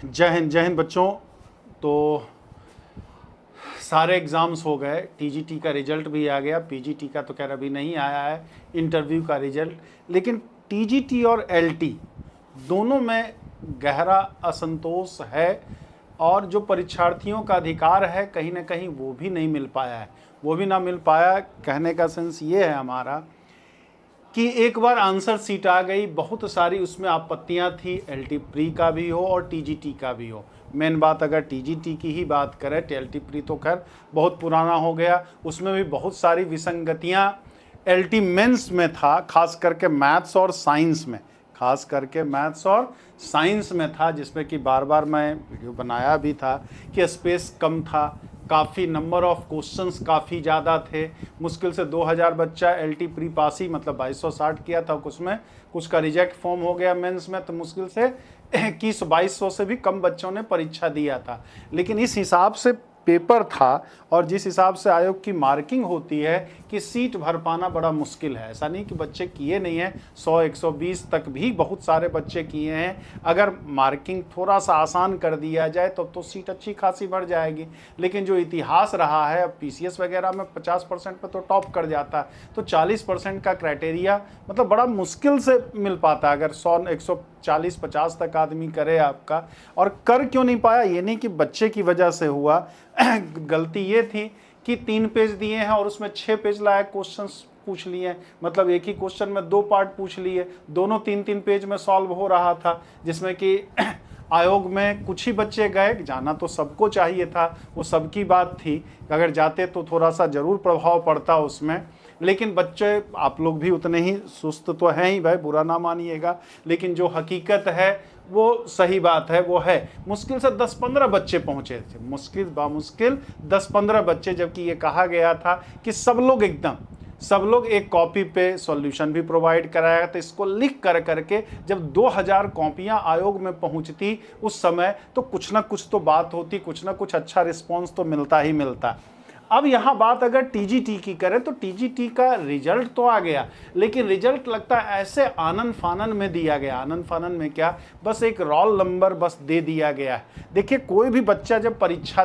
जय हिंद बच्चों। तो सारे एग्ज़ाम्स हो गए, टीजीटी का रिजल्ट भी आ गया, पीजीटी का तो खैर अभी नहीं आया है इंटरव्यू का रिजल्ट, लेकिन टीजीटी और एलटी दोनों में गहरा असंतोष है और जो परीक्षार्थियों का अधिकार है कहीं ना कहीं वो भी नहीं मिल पाया है। वो भी ना मिल पाया, कहने का सेंस ये है हमारा कि एक बार आंसर सीट आ गई, बहुत सारी उसमें आपत्तियां थी, एलटी प्री का भी हो और टीजीटी का भी हो। मेन बात अगर टीजीटी की ही बात करें तो एलटी प्री तो खैर बहुत पुराना हो गया, उसमें भी बहुत सारी विसंगतियां एलटी मेंस में था, खास करके मैथ्स और साइंस में, खास करके मैथ्स और साइंस में था, जिसमें कि बार बार मैं वीडियो बनाया भी था कि स्पेस कम था, काफ़ी नंबर ऑफ क्वेश्चंस काफ़ी ज़्यादा थे, मुश्किल से 2000 बच्चा एलटी प्री पास ही मतलब 2260 किया था, उसमें कुछ का रिजेक्ट फॉर्म हो गया मेंस में, तो मुश्किल से 2100-2200 से भी कम बच्चों ने परीक्षा दिया था। लेकिन इस हिसाब से पेपर था और जिस हिसाब से आयोग की मार्किंग होती है कि सीट भर पाना बड़ा मुश्किल है। ऐसा नहीं कि बच्चे किए नहीं हैं, 100-120 तक भी बहुत सारे बच्चे किए हैं। अगर मार्किंग थोड़ा सा आसान कर दिया जाए तो सीट अच्छी खासी बढ़ जाएगी। लेकिन जो इतिहास रहा है, अब पीसीएस वगैरह में 50% पे तो टॉप कर जाता है, तो 40% का क्राइटेरिया मतलब बड़ा मुश्किल से मिल पाता है। अगर 140-150 तक आदमी करे आपका, और कर क्यों नहीं पाया, ये नहीं कि बच्चे की वजह से हुआ, गलती ये थी कि 3 पेज दिए हैं और उसमें 6 पेज लायक क्वेश्चंस पूछ लिए, मतलब एक ही क्वेश्चन में 2 पार्ट पूछ लिए, दोनों 3-3 पेज में सॉल्व हो रहा था, जिसमें कि आयोग में कुछ ही बच्चे गए। जाना तो सबको चाहिए था, वो सबकी बात थी, अगर जाते तो थोड़ा सा ज़रूर प्रभाव पड़ता उसमें, लेकिन बच्चे आप लोग भी उतने ही सुस्त तो हैं ही भाई, बुरा ना मानिएगा, लेकिन जो हकीकत है वो सही बात है, वो है मुश्किल से 10-15 बच्चे पहुंचे थे, मुश्किल बामुश्किल 10-15 बच्चे, जबकि ये कहा गया था कि सब लोग एक कॉपी पे सॉल्यूशन भी प्रोवाइड कराया था। इसको लिख कर करके जब 2000 कॉपियां आयोग में पहुंचती उस समय, तो कुछ ना कुछ तो बात होती, कुछ ना कुछ अच्छा रिस्पॉन्स तो मिलता ही मिलता। अब यहाँ बात अगर टीजीटी की करें तो टीजीटी का रिजल्ट तो आ गया, लेकिन रिजल्ट लगता है ऐसे आनन फानन में दिया गया। आनन फानन में क्या, बस एक रोल नंबर बस दे दिया गया है। देखिए, कोई भी बच्चा जब परीक्षा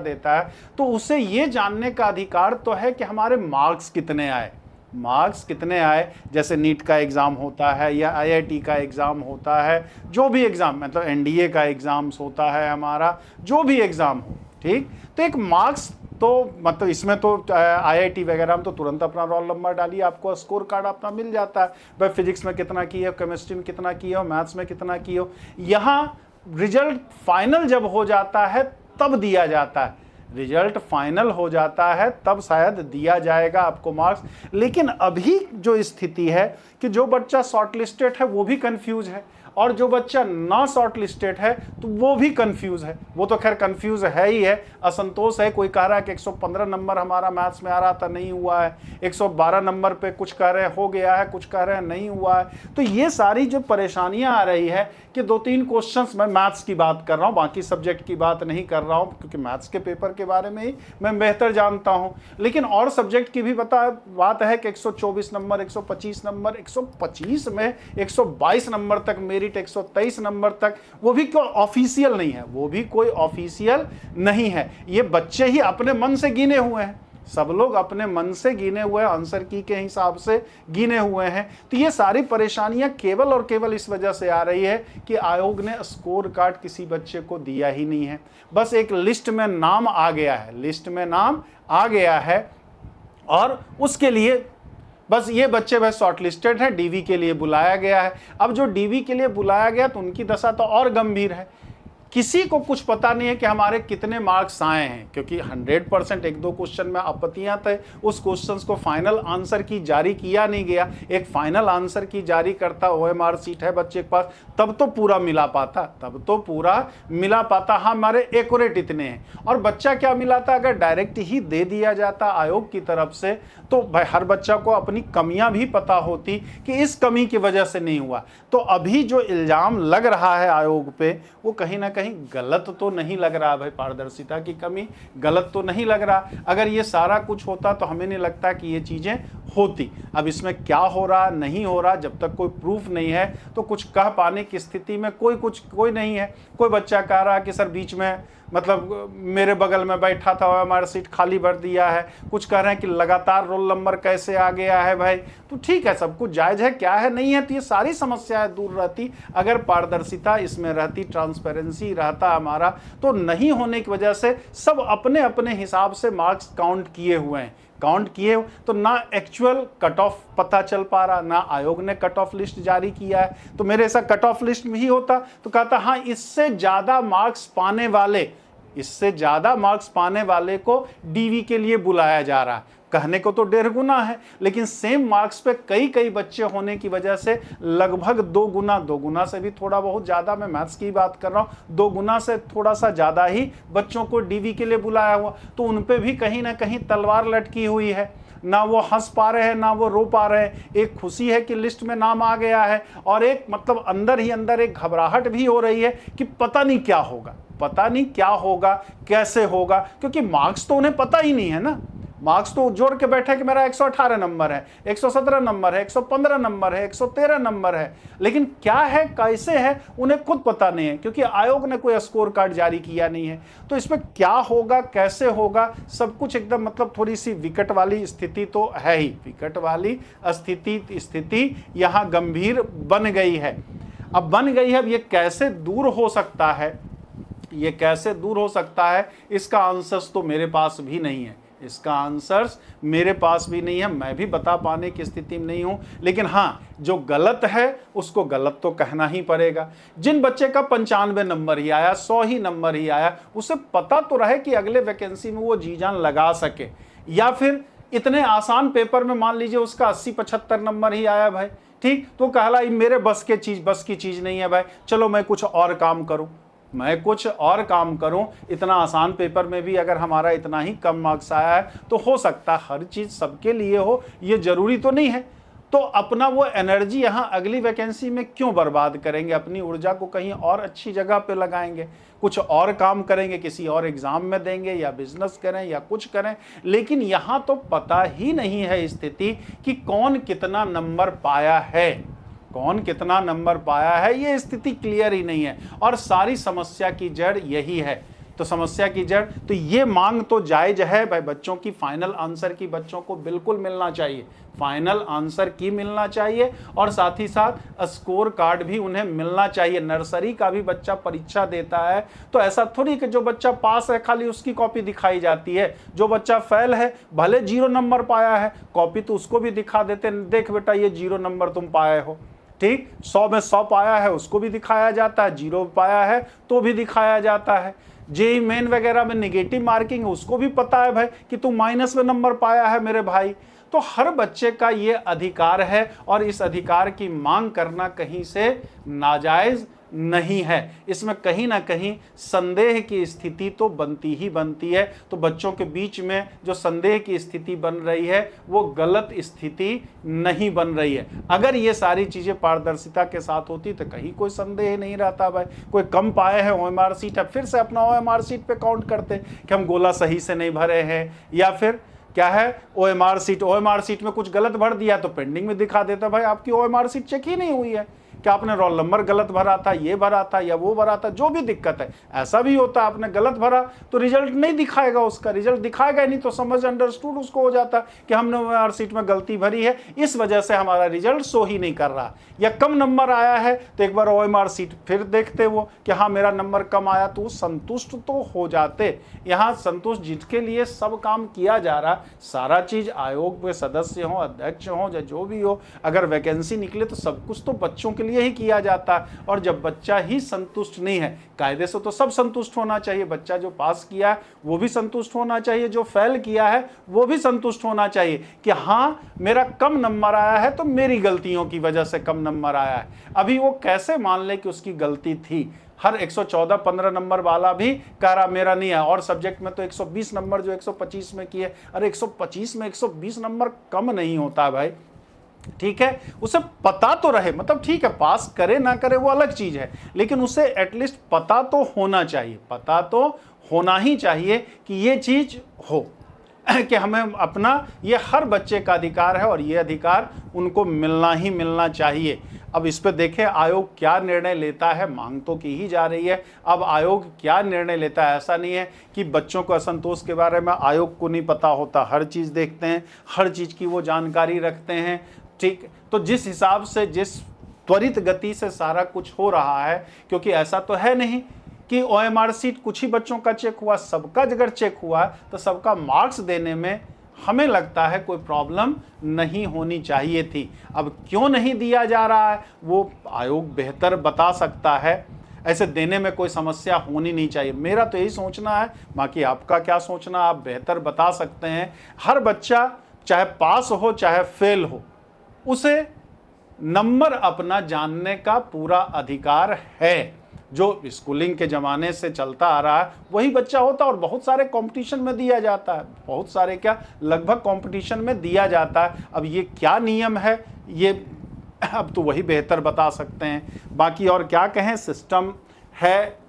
देता है तो उसे ये जानने का अधिकार तो है कि हमारे मार्क्स कितने आए। जैसे नीट का एग्ज़ाम होता है या आईआईटी का एग्ज़ाम होता है, जो भी एग्ज़ाम, मतलब एनडीए का एग्ज़ाम्स होता है हमारा, जो भी एग्ज़ाम हो, ठीक, तो एक मार्क्स तो मतलब इसमें तो आईआईटी वगैरह में तो तुरंत अपना रोल नंबर डालिए, आपको स्कोर कार्ड अपना मिल जाता है, भाई फिजिक्स में कितना किए हो, केमिस्ट्री में कितना किए हो, मैथ्स में कितना किए हो। यहाँ रिजल्ट फाइनल जब हो जाता है तब दिया जाता है, रिजल्ट फाइनल हो जाता है तब शायद दिया जाएगा आपको मार्क्स। लेकिन अभी जो स्थिति है कि जो बच्चा शॉर्ट लिस्टेड है वो भी कंफ्यूज है, और जो बच्चा ना शॉर्ट लिस्टेड है तो वो भी कंफ्यूज है। वो तो खैर कंफ्यूज है ही है, असंतोष है। कोई कह रहा है कि 115 नंबर हमारा मैथ्स में आ रहा था, नहीं हुआ है, 112 नंबर पे कुछ कह रहे हैं हो गया है, कुछ कह रहे हैं नहीं हुआ है। तो ये सारी जो परेशानियां आ रही है कि 2-3 क्वेश्चंस, मैं मैथ्स की बात कर रहा हूँ, बाकी सब्जेक्ट की बात नहीं कर रहा हूँ, क्योंकि मैथ्स के पेपर के बारे में ही मैं बेहतर जानता हूँ, लेकिन और सब्जेक्ट की भी बात है कि 124 नंबर, 125 नंबर, 125 में 122 नंबर तक मेरिट, 123 नंबर तक, वो भी कोई ऑफिशियल नहीं है, ये बच्चे ही अपने मन से गिने हुए हैं, सब लोग अपने मन से गिने हुए आंसर की के हिसाब से गिने हुए हैं। तो ये सारी परेशानियां केवल और केवल इस वजह से आ रही है कि आयोग ने स्कोर कार्ड किसी बच्चे को दिया ही नहीं है, बस एक लिस्ट में नाम आ गया है, और उसके लिए बस ये बच्चे वह शॉर्ट लिस्टेड है, डीवी के लिए बुलाया गया है। अब जो डीवी के लिए बुलाया गया तो उनकी दशा तो और गंभीर है, किसी को कुछ पता नहीं है कि हमारे कितने मार्क्स आए हैं, क्योंकि 100% 1-2 क्वेश्चन में आपत्तियां थे, उस क्वेश्चंस को फाइनल आंसर की जारी किया नहीं गया। एक फाइनल आंसर की जारी करता ओएमआर सीट है बच्चे के पास, तब तो पूरा मिला पाता। हाँ, हमारे एक्यूरेट इतने हैं, और बच्चा क्या मिला था, अगर डायरेक्ट ही दे दिया जाता आयोग की तरफ से तो भाई हर बच्चा को अपनी कमियां भी पता होती कि इस कमी की वजह से नहीं हुआ। तो अभी जो इल्जाम लग रहा है आयोग पे, वो कहीं ना कहीं कहीं गलत तो नहीं लग रहा भाई, पारदर्शिता की कमी गलत तो नहीं लग रहा। अगर ये सारा कुछ होता तो हमें नहीं लगता कि ये चीज़ें होती। अब इसमें क्या हो रहा नहीं हो रहा, जब तक कोई प्रूफ नहीं है तो कुछ कह पाने की स्थिति में कोई नहीं है। कोई बच्चा कह रहा कि सर बीच में मतलब मेरे बगल में बैठा था हमारा सीट खाली भर दिया है, कुछ कह रहे हैं कि लगातार रोल नंबर कैसे आ गया है भाई। तो ठीक है, सब कुछ जायज़ है, क्या है नहीं है, तो ये सारी समस्याएं दूर रहती अगर पारदर्शिता इसमें रहती, ट्रांसपेरेंसी रहता हमारा। तो नहीं होने की वजह से सब अपने अपने हिसाब से मार्क्स काउंट किए हुए हैं, तो ना एक्चुअल कट ऑफ पता चल पा रहा, ना आयोग ने कट ऑफ लिस्ट जारी किया है। तो मेरे ऐसा कट ऑफ लिस्ट में ही होता तो कहता हाँ इससे ज़्यादा मार्क्स पाने वाले को डीवी के लिए बुलाया जा रहा है। कहने को तो 1.5 गुना है, लेकिन सेम मार्क्स पे कई बच्चे होने की वजह से लगभग 2 गुना से भी थोड़ा बहुत ज़्यादा, मैं मैथ्स की बात कर रहा हूँ, 2 गुना से थोड़ा सा ज़्यादा ही बच्चों को डीवी के लिए बुलाया हुआ। तो उन पे भी कहीं ना कहीं तलवार लटकी हुई है, ना वो हंस पा रहे हैं ना वो रो पा रहे हैं। एक खुशी है कि लिस्ट में नाम आ गया है, और एक मतलब अंदर ही अंदर एक घबराहट भी हो रही है कि पता नहीं क्या होगा, कैसे होगा, क्योंकि मार्क्स तो उन्हें पता ही नहीं है ना। मार्क्स तो जोड़ के बैठे कि मेरा 118 नंबर है, 117 नंबर है, 115 नंबर है, 113 नंबर है, लेकिन क्या है कैसे है उन्हें खुद पता नहीं है, क्योंकि आयोग ने कोई स्कोर कार्ड जारी किया नहीं है। तो इसमें क्या होगा कैसे होगा सब कुछ एकदम मतलब थोड़ी सी विकट वाली स्थिति तो है ही, विकट वाली स्थिति यहाँ गंभीर बन गई है। अब ये कैसे दूर हो सकता है, इसका आंसर्स तो मेरे पास भी नहीं है, मैं भी बता पाने की स्थिति में नहीं हूं। लेकिन हाँ, जो गलत है उसको गलत तो कहना ही पड़ेगा। जिन बच्चे का 95 नंबर ही आया, 100 ही नंबर ही आया, उसे पता तो रहे कि अगले वैकेंसी में वो जी जान लगा सके, या फिर इतने आसान पेपर में मान लीजिए उसका 80-75 नंबर ही आया भाई, ठीक, तो कहला मेरे बस की चीज नहीं है भाई, चलो मैं कुछ और काम करूं। इतना आसान पेपर में भी अगर हमारा इतना ही कम मार्क्स आया है तो हो सकता है हर चीज सबके लिए हो, ये जरूरी तो नहीं है। तो अपना वो एनर्जी यहाँ अगली वैकेंसी में क्यों बर्बाद करेंगे, अपनी ऊर्जा को कहीं और अच्छी जगह पे लगाएंगे, कुछ और काम करेंगे, किसी और एग्जाम में देंगे, या बिजनेस करें या कुछ करें। लेकिन यहाँ तो पता ही नहीं है स्थिति कि कौन कितना नंबर पाया है, ये स्थिति क्लियर ही नहीं है। और सारी समस्या की जड़ यही है। तो ये मांग तो जायज है भाई, बच्चों की फाइनल आंसर की बच्चों को बिल्कुल मिलना चाहिए, और साथ ही साथ स्कोर कार्ड भी उन्हें मिलना चाहिए। नर्सरी का भी बच्चा परीक्षा देता है तो ऐसा थोड़ी कि जो बच्चा पास है खाली उसकी कॉपी दिखाई जाती है, जो बच्चा फेल है भले 0 नंबर पाया है, कॉपी तो उसको भी दिखा देते, देख बेटा ये 0 नंबर तुम पाए हो, ठीक, 100 में 100 पाया है उसको भी दिखाया जाता है, 0 पाया है तो भी दिखाया जाता है। जेई मेन वगैरह में नेगेटिव मार्किंग है, उसको भी पता है भाई कि तू माइनस में नंबर पाया है मेरे भाई। तो हर बच्चे का ये अधिकार है, और इस अधिकार की मांग करना कहीं से नाजायज नहीं है। इसमें कहीं ना कहीं संदेह की स्थिति तो बनती है। तो बच्चों के बीच में जो संदेह की स्थिति बन रही है वो गलत स्थिति नहीं बन रही है। अगर ये सारी चीजें पारदर्शिता के साथ होती तो कहीं कोई संदेह नहीं रहता भाई। कोई कम पाए हैं ओएमआर सीट है, फिर से अपना ओएमआर सीट पे काउंट करते कि हम गोला सही से नहीं भरे हैं, या फिर क्या है ओएमआर सीट में कुछ गलत भर दिया तो पेंडिंग में दिखा देता भाई आपकी ओएमआर सीट चेक ही नहीं हुई है, क्या आपने रोल नंबर गलत भरा था, ये भरा था या वो भरा था, जो भी दिक्कत है। ऐसा भी होता है आपने गलत भरा तो रिजल्ट नहीं दिखाएगा, उसका रिजल्ट दिखाएगा नहीं, तो समझ अंडरस्टूड उसको हो जाता कि हमने ओएमआर सीट में गलती भरी है, इस वजह से हमारा रिजल्ट शो ही नहीं कर रहा। या कम नंबर आया है तो एक बार ओएमआर सीट फिर देखते वो कि हाँ मेरा नंबर कम आया, तो संतुष्ट तो हो जाते। यहाँ संतुष्ट जिसके लिए सब काम किया जा रहा, सारा चीज आयोग के सदस्य हो, अध्यक्ष हो, या जो भी हो, अगर वैकेंसी निकले तो सब कुछ तो बच्चों के लिए ही किया जाता है। और जब बच्चा ही संतुष्ट नहीं है, कायदे से तो सब संतुष्ट होना चाहिए, बच्चा जो पास किया वो भी संतुष्ट होना चाहिए, जो फेल किया है वो भी संतुष्ट होना चाहिए कि हाँ मेरा कम नंबर आया है तो मेरी गलतियों की वजह से कम नंबर आया है। अभी वो कैसे मान ले कि उसकी गलती थी? हर 114-15 नंबर वाला भी कह रहा मेरा नहीं है, और सब्जेक्ट में तो 120 नंबर जो 125 में किए। अरे 125 में 120 नंबर कम नहीं होता भाई, ठीक है, उसे पता तो रहे, मतलब ठीक है पास करे ना करे वो अलग चीज है, लेकिन उसे एटलीस्ट पता तो होना चाहिए, पता तो होना ही चाहिए कि ये चीज हो कि हमें अपना, ये हर बच्चे का अधिकार है और ये अधिकार उनको मिलना ही मिलना चाहिए। अब इस पे देखें आयोग क्या निर्णय लेता है, मांग तो की ही जा रही है, अब आयोग क्या निर्णय लेता है। ऐसा नहीं है कि बच्चों को असंतोष के बारे में आयोग को नहीं पता होता, हर चीज़ देखते हैं, हर चीज़ की वो जानकारी रखते हैं। ठीक, तो जिस हिसाब से जिस त्वरित गति से सारा कुछ हो रहा है, क्योंकि ऐसा तो है नहीं कि OMR सीट कुछ ही बच्चों का चेक हुआ, सबका अगर चेक हुआ तो सबका मार्क्स देने में हमें लगता है कोई प्रॉब्लम नहीं होनी चाहिए थी। अब क्यों नहीं दिया जा रहा है वो आयोग बेहतर बता सकता है, ऐसे देने में कोई समस्या होनी नहीं चाहिए, मेरा तो यही सोचना है। बाकी आपका क्या सोचना, आप बेहतर बता सकते हैं। हर बच्चा चाहे पास हो चाहे फेल हो, उसे नंबर अपना जानने का पूरा अधिकार है। जो स्कूलिंग के ज़माने से चलता आ रहा है वही बच्चा होता है, और बहुत सारे कंपटीशन में दिया जाता है, बहुत सारे क्या लगभग कंपटीशन में दिया जाता है। अब ये क्या नियम है ये अब तो वही बेहतर बता सकते हैं। बाकी और क्या कहें, सिस्टम है,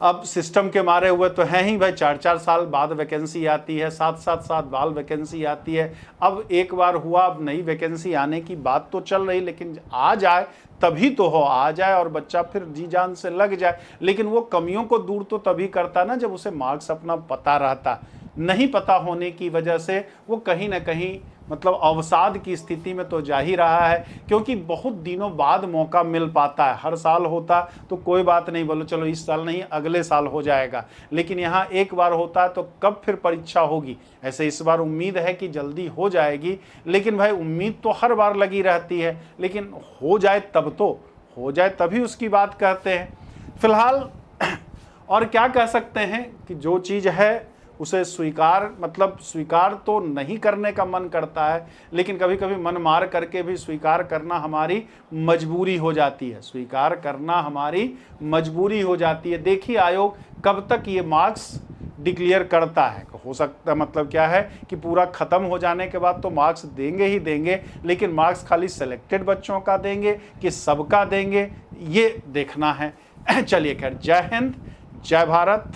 अब सिस्टम के मारे हुए तो हैं ही भाई, 4-4 साल बाद वैकेंसी आती है, 7-7 साल बाद वैकेंसी आती है। अब एक बार हुआ, अब नई वैकेंसी आने की बात तो चल रही, लेकिन आ जाए तभी तो हो, आ जाए और बच्चा फिर जी जान से लग जाए। लेकिन वो कमियों को दूर तो तभी करता ना जब उसे मार्क्स अपना पता रहता। नहीं पता होने की वजह से वो कहीं ना कहीं मतलब अवसाद की स्थिति में तो जा ही रहा है, क्योंकि बहुत दिनों बाद मौका मिल पाता है। हर साल होता तो कोई बात नहीं, बोलो चलो इस साल नहीं अगले साल हो जाएगा, लेकिन यहाँ एक बार होता है तो कब फिर परीक्षा होगी। ऐसे इस बार उम्मीद है कि जल्दी हो जाएगी, लेकिन भाई उम्मीद तो हर बार लगी रहती है, लेकिन हो जाए तब तो हो जाए, तभी उसकी बात कहते हैं। फिलहाल और क्या कह सकते हैं कि जो चीज़ है उसे स्वीकार, मतलब स्वीकार तो नहीं करने का मन करता है, लेकिन कभी कभी मन मार करके भी स्वीकार करना हमारी मजबूरी हो जाती है, स्वीकार करना हमारी मजबूरी हो जाती है। देखिए आयोग कब तक ये मार्क्स डिक्लेयर करता है, हो सकता मतलब क्या है कि पूरा ख़त्म हो जाने के बाद तो मार्क्स देंगे ही देंगे, लेकिन मार्क्स खाली सेलेक्टेड बच्चों का देंगे कि सबका देंगे ये देखना है। चलिए खैर, जय हिंद, जय भारत।